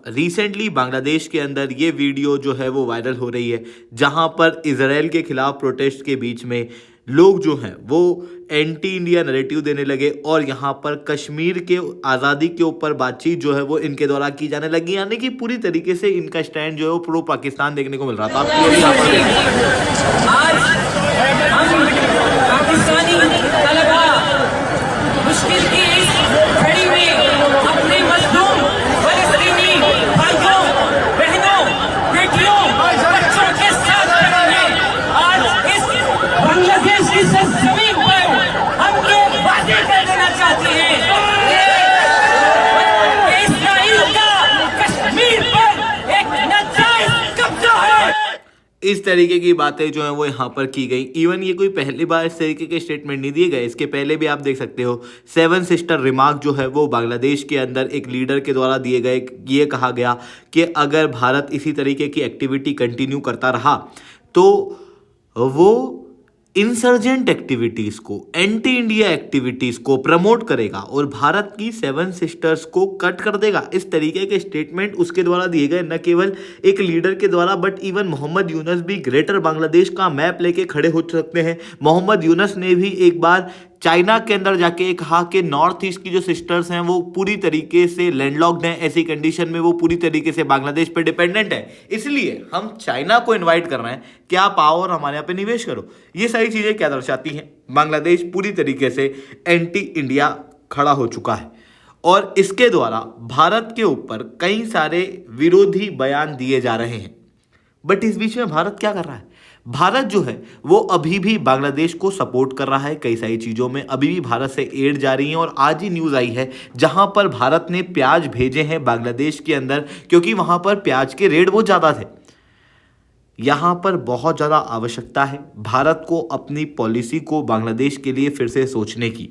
Recently Bangladesh के अंदर ये वीडियो जो है वो वायरल हो रही है, जहां पर इजराइल के खिलाफ प्रोटेस्ट के बीच में लोग जो हैं वो एंटी इंडिया नैरेटिव देने लगे और यहाँ पर कश्मीर के आज़ादी के ऊपर बातचीत जो है वो इनके द्वारा की जाने लगी, यानी कि पूरी तरीके से इनका स्टैंड जो है वो प्रो पाकिस्तान देखने को मिल रहा था। आप यहाँ पर देख पाकिस्तानी तलबा मुश्किल की इस घड़ी में अपने मजलूम फलस्तीनी भाइयों बहनों बेटियों बच्चों के साथ खड़े हैं। आज इस बांग्लादेश की सरजमीन पर हम ये वादे कर देना चाहते हैं कि इस्राइल का कश्मीर पर एक नाजायज कब्जा है। इस तरीके की बातें जो हैं वो यहाँ पर की गई। इवन ये कोई पहली बार इस तरीके के स्टेटमेंट नहीं दिए गए, इसके पहले भी आप देख सकते हो 7 सिस्टर रिमार्क जो है वो बांग्लादेश के अंदर एक लीडर के द्वारा दिए गए। ये कहा गया कि अगर भारत इसी तरीके की एक्टिविटी कंटिन्यू करता रहा तो वो इंसर्जेंट एक्टिविटीज़ को, एंटी इंडिया एक्टिविटीज़ को प्रमोट करेगा और भारत की 7 सिस्टर्स को कट कर देगा। इस तरीके के स्टेटमेंट उसके द्वारा दिए गए, न केवल एक लीडर के द्वारा बट इवन मोहम्मद यूनस भी ग्रेटर बांग्लादेश का मैप लेके खड़े हो सकते हैं। मोहम्मद यूनस ने भी एक बार चाइना के अंदर जाके कहा कि नॉर्थ ईस्ट की जो सिस्टर्स हैं वो पूरी तरीके से लैंडलॉक्ड हैं, ऐसी कंडीशन में वो पूरी तरीके से बांग्लादेश पे डिपेंडेंट है, इसलिए हम चाइना को इनवाइट कर रहे हैं कि आप आओ और हमारे यहाँ पे निवेश करो। ये सारी चीज़ें क्या दर्शाती हैं? बांग्लादेश पूरी तरीके से एंटी इंडिया खड़ा हो चुका है और इसके द्वारा भारत के ऊपर कई सारे विरोधी बयान दिए जा रहे हैं। बट इस बीच में भारत क्या कर रहा है? भारत जो है वो अभी भी बांग्लादेश को सपोर्ट कर रहा है कई सारी चीज़ों में, अभी भी भारत से एड जा रही है। और आज ही न्यूज़ आई है जहां पर भारत ने प्याज भेजे हैं बांग्लादेश के अंदर, क्योंकि वहां पर प्याज के रेट बहुत ज़्यादा थे। यहाँ पर बहुत ज़्यादा आवश्यकता है भारत को अपनी पॉलिसी को बांग्लादेश के लिए फिर से सोचने की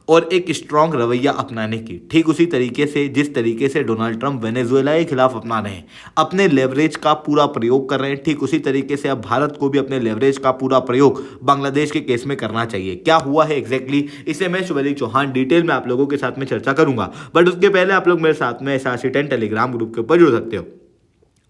और एक स्ट्रॉन्ग रवैया अपनाने की। ठीक उसी तरीके से जिस तरीके से डोनाल्ड ट्रंप वेनेजुएला के खिलाफ अपना रहे हैं, अपने लेवरेज का पूरा प्रयोग कर रहे हैं, ठीक उसी तरीके से अब भारत को भी अपने लेवरेज का पूरा प्रयोग बांग्लादेश के केस में करना चाहिए। क्या हुआ है एग्जैक्टली, इसे मैं शुभदीप चौहान डिटेल में आप लोगों के साथ में चर्चा करूंगा। बट उसके पहले आप लोग मेरे साथ में SRC10 टेलीग्राम ग्रुप के ऊपर जुड़ सकते हो।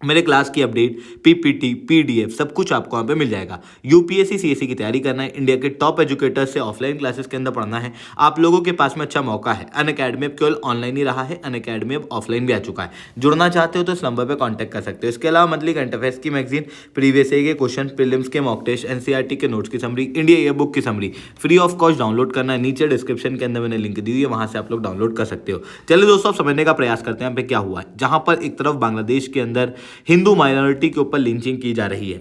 मेरे क्लास की अपडेट, PPT, PDF सब कुछ आपको वहाँ पे मिल जाएगा। UPSC CSE की तैयारी करना है, इंडिया के टॉप एजुकेटर्स से ऑफलाइन क्लासेस के अंदर पढ़ना है, आप लोगों के पास में अच्छा मौका है। अनअकैडमी अब केवल ऑनलाइन ही रहा है, अनअकैडमी अब ऑफलाइन भी आ चुका है। जुड़ना चाहते हो तो इस नंबर पर कॉन्टैक्ट कर सकते हो। इसके अलावा मंथली करंट अफेयर्स की मैगजीन, प्रीवियस ईयर के क्वेश्चन, प्रीलिम्स के मॉक टेस्ट, NCERT के नोट्स की समरी, इंडिया ईयर बुक की summary free of cost download करना है। नीचे डिस्क्रिप्शन के अंदर मैंने लिंक दी हुई है, वहाँ से आप लोग डाउनलोड कर सकते हो। चलिए दोस्तों, अब समझने का प्रयास करते हैं यहाँ पे क्या हुआ है। जहाँ पर एक तरफ बांग्लादेश के अंदर हिंदू माइनॉरिटी के ऊपर लिंचिंग की जा रही है,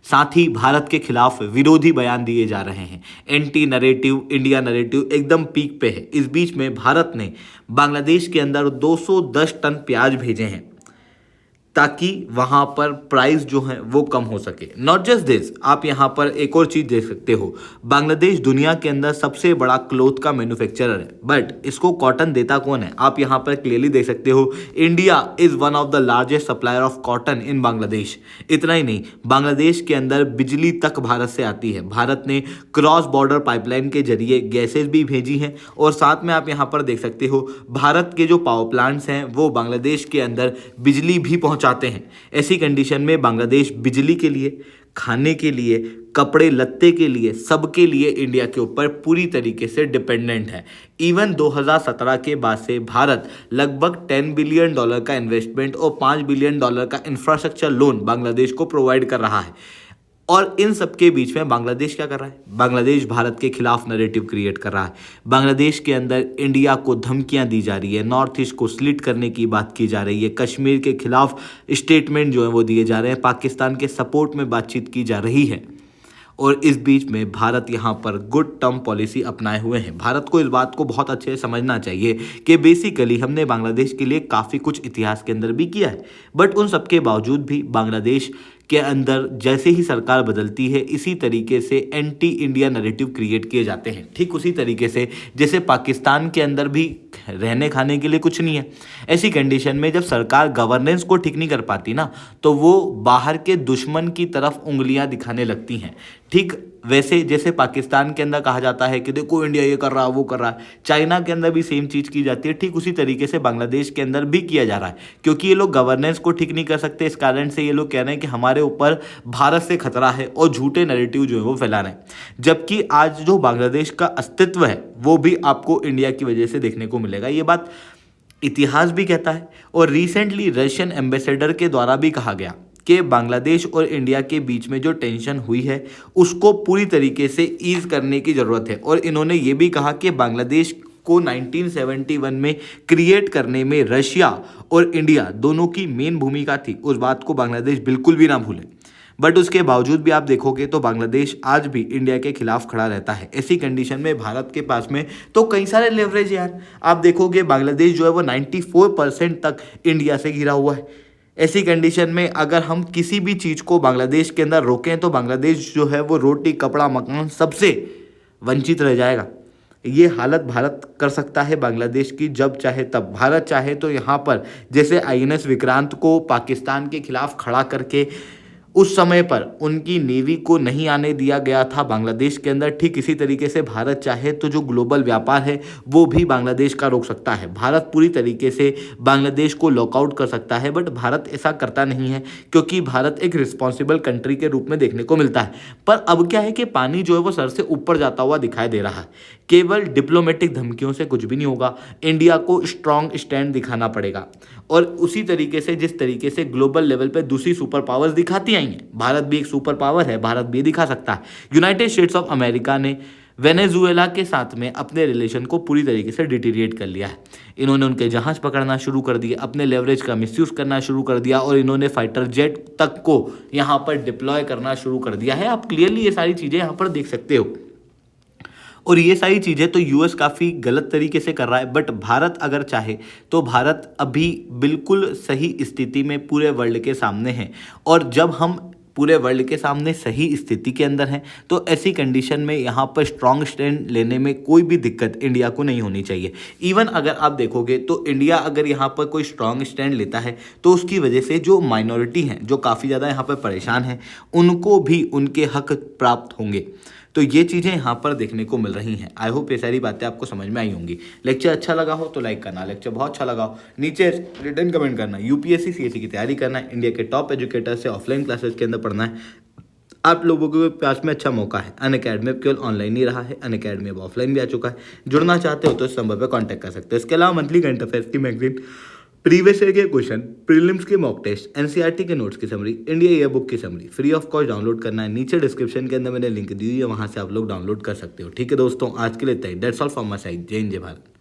साथ ही भारत के खिलाफ विरोधी बयान दिए जा रहे हैं, एंटी नैरेटिव, इंडिया नैरेटिव एकदम पीक पे है। इस बीच में भारत ने बांग्लादेश के अंदर 210 टन प्याज भेजे हैं ताकि वहाँ पर प्राइस जो है वो कम हो सके। नॉट जस्ट दिस, आप यहाँ पर एक और चीज़ देख सकते हो, बांग्लादेश दुनिया के अंदर सबसे बड़ा क्लोथ का मैन्युफैक्चरर है, बट इसको कॉटन देता कौन है? आप यहाँ पर क्लियरली देख सकते हो, India is one of the largest supplier of cotton in Bangladesh. इतना ही नहीं, बांग्लादेश के अंदर बिजली तक भारत से आती है। भारत ने क्रॉस बॉर्डर पाइपलाइन के जरिए गैसेज भी भेजी हैं और साथ में आप यहाँ पर देख सकते हो, भारत के जो पावर प्लांट्स हैं वो बांग्लादेश के अंदर बिजली भी चाहते हैं। ऐसी कंडीशन में बांग्लादेश बिजली के लिए, खाने के लिए, कपड़े लत्ते के लिए, सबके लिए इंडिया के ऊपर पूरी तरीके से डिपेंडेंट है। इवन 2017 के बाद से भारत लगभग $10 बिलियन का इन्वेस्टमेंट और $5 बिलियन का इंफ्रास्ट्रक्चर लोन बांग्लादेश को प्रोवाइड कर रहा है। और इन सब के बीच में बांग्लादेश क्या कर रहा है? बांग्लादेश भारत के खिलाफ नैरेटिव क्रिएट कर रहा है। बांग्लादेश के अंदर इंडिया को धमकियां दी जा रही है, नॉर्थ ईस्ट को स्प्लिट करने की बात की जा रही है, कश्मीर के खिलाफ स्टेटमेंट जो है वो दिए जा रहे हैं, पाकिस्तान के सपोर्ट में बातचीत की जा रही है। और इस बीच में भारत यहाँ पर गुड टर्म पॉलिसी अपनाए हुए हैं। भारत को इस बात को बहुत अच्छे से समझना चाहिए कि बेसिकली हमने बांग्लादेश के लिए काफ़ी कुछ इतिहास के अंदर भी किया है, बट उन सब के बावजूद भी बांग्लादेश के अंदर जैसे ही सरकार बदलती है इसी तरीके से एंटी इंडिया नैरेटिव क्रिएट किए जाते हैं। ठीक उसी तरीके से जैसे पाकिस्तान के अंदर भी रहने खाने के लिए कुछ नहीं है, ऐसी कंडीशन में जब सरकार गवर्नेंस को ठीक नहीं कर पाती ना, तो वो बाहर के दुश्मन की तरफ उंगलियां दिखाने लगती हैं। ठीक वैसे जैसे पाकिस्तान के अंदर कहा जाता है कि देखो इंडिया ये कर रहा है वो कर रहा है, चाइना के अंदर भी सेम चीज़ की जाती है, ठीक उसी तरीके से बांग्लादेश के अंदर भी किया जा रहा है। क्योंकि ये लोग गवर्नेंस को ठीक नहीं कर सकते, इस कारण से ये लोग कह रहे हैं कि हमारे ऊपर भारत से खतरा है और झूठे नैरेटिव जो है वो फैला रहे हैं। जबकि आज जो बांग्लादेश का अस्तित्व है वो भी आपको इंडिया की वजह से देखने को मिलेगा। ये बात इतिहास भी कहता है और रिसेंटली रशियन एम्बेसडर के द्वारा भी कहा गया कि बांग्लादेश और इंडिया के बीच में जो टेंशन हुई है उसको पूरी तरीके से ईज करने की ज़रूरत है। और इन्होंने ये भी कहा कि बांग्लादेश को 1971 में क्रिएट करने में रशिया और इंडिया दोनों की मेन भूमिका थी, उस बात को बांग्लादेश बिल्कुल भी ना भूले। बट उसके बावजूद भी आप देखोगे तो बांग्लादेश आज भी इंडिया के खिलाफ खड़ा रहता है। ऐसी कंडीशन में भारत के पास में तो कई सारे लेवरेज यार, आप देखोगे बांग्लादेश जो है वो 94% तक इंडिया से घिरा हुआ है। ऐसी कंडीशन में अगर हम किसी भी चीज़ को बांग्लादेश के अंदर रोकें तो बांग्लादेश जो है वो रोटी कपड़ा मकान सबसे वंचित रह जाएगा। ये हालत भारत कर सकता है बांग्लादेश की जब चाहे तब। भारत चाहे तो यहाँ पर जैसे INS विक्रांत को पाकिस्तान के खिलाफ खड़ा करके उस समय पर उनकी नेवी को नहीं आने दिया गया था बांग्लादेश के अंदर, ठीक इसी तरीके से भारत चाहे तो जो ग्लोबल व्यापार है वो भी बांग्लादेश का रोक सकता है। भारत पूरी तरीके से बांग्लादेश को लॉकआउट कर सकता है, बट भारत ऐसा करता नहीं है क्योंकि भारत एक रिस्पॉन्सिबल कंट्री के रूप में देखने को मिलता है। पर अब क्या है कि पानी जो है वो सर से ऊपर जाता हुआ दिखाई दे रहा है। केवल डिप्लोमेटिक धमकियों से कुछ भी नहीं होगा, इंडिया को स्ट्रॉन्ग स्टैंड दिखाना पड़ेगा। और उसी तरीके से जिस तरीके से ग्लोबल लेवल पे दूसरी सुपर पावर्स दिखाती आई हैं, भारत भी एक सुपर पावर है, भारत भी दिखा सकता है। यूनाइटेड स्टेट्स ऑफ अमेरिका ने वेनेजुएला के साथ में अपने रिलेशन को पूरी तरीके से डिटीरिएट कर लिया है। इन्होंने उनके जहाज़ पकड़ना शुरू कर दिए, अपने लेवरेज का मिसयूज़ करना शुरू कर दिया और इन्होंने फाइटर जेट तक को यहाँ पर डिप्लॉय करना शुरू कर दिया है। आप क्लियरली ये सारी चीज़ें यहाँ पर देख सकते हो। और ये सारी चीज़ें तो यूएस काफ़ी गलत तरीके से कर रहा है, बट भारत अगर चाहे तो भारत अभी बिल्कुल सही स्थिति में पूरे वर्ल्ड के सामने है। और जब हम पूरे वर्ल्ड के सामने सही स्थिति के अंदर हैं तो ऐसी कंडीशन में यहाँ पर स्ट्रॉन्ग स्टैंड लेने में कोई भी दिक्कत इंडिया को नहीं होनी चाहिए। इवन अगर आप देखोगे तो इंडिया अगर यहाँ पर कोई स्ट्रॉन्ग स्टैंड लेता है तो उसकी वजह से जो माइनॉरिटी हैं, जो काफ़ी ज़्यादा यहाँ पर परेशान हैं, उनको भी उनके हक प्राप्त होंगे। तो ये चीज़ें यहाँ पर देखने को मिल रही हैं। आई होप ये सारी बातें आपको समझ में आई होंगी। लेक्चर अच्छा लगा हो तो लाइक करना, लेक्चर बहुत अच्छा लगा हो नीचे रिटर्न कमेंट करना। UPSC CSE की तैयारी करना है, इंडिया के टॉप एजुकेटर से ऑफलाइन क्लासेस के अंदर पढ़ना है। आप लोगों के पास में अच्छा मौका है। अनअकैडमी अब केवल ऑनलाइन ही रहा है, अनअकैडमी अब ऑफलाइन भी आ चुका है। जुड़ना चाहते हो तो इस नंबर पर कॉन्टैक्ट कर सकते हो। इसके अलावा मंथली करंट अफेयर्स की मैगजीन, प्रीवियस ईयर के क्वेश्चन, प्रीलिम्स के मॉक टेस्ट, NCERT के नोट्स की समरी, इंडिया ईयर बुक की summary free of cost download करना है। नीचे डिस्क्रिप्शन के अंदर मैंने लिंक दी हुई है, वहाँ से आप लोग डाउनलोड कर सकते हो। ठीक है दोस्तों, आज के लिए इतना ही। That's all from my side. Jai Hind, जय भारत।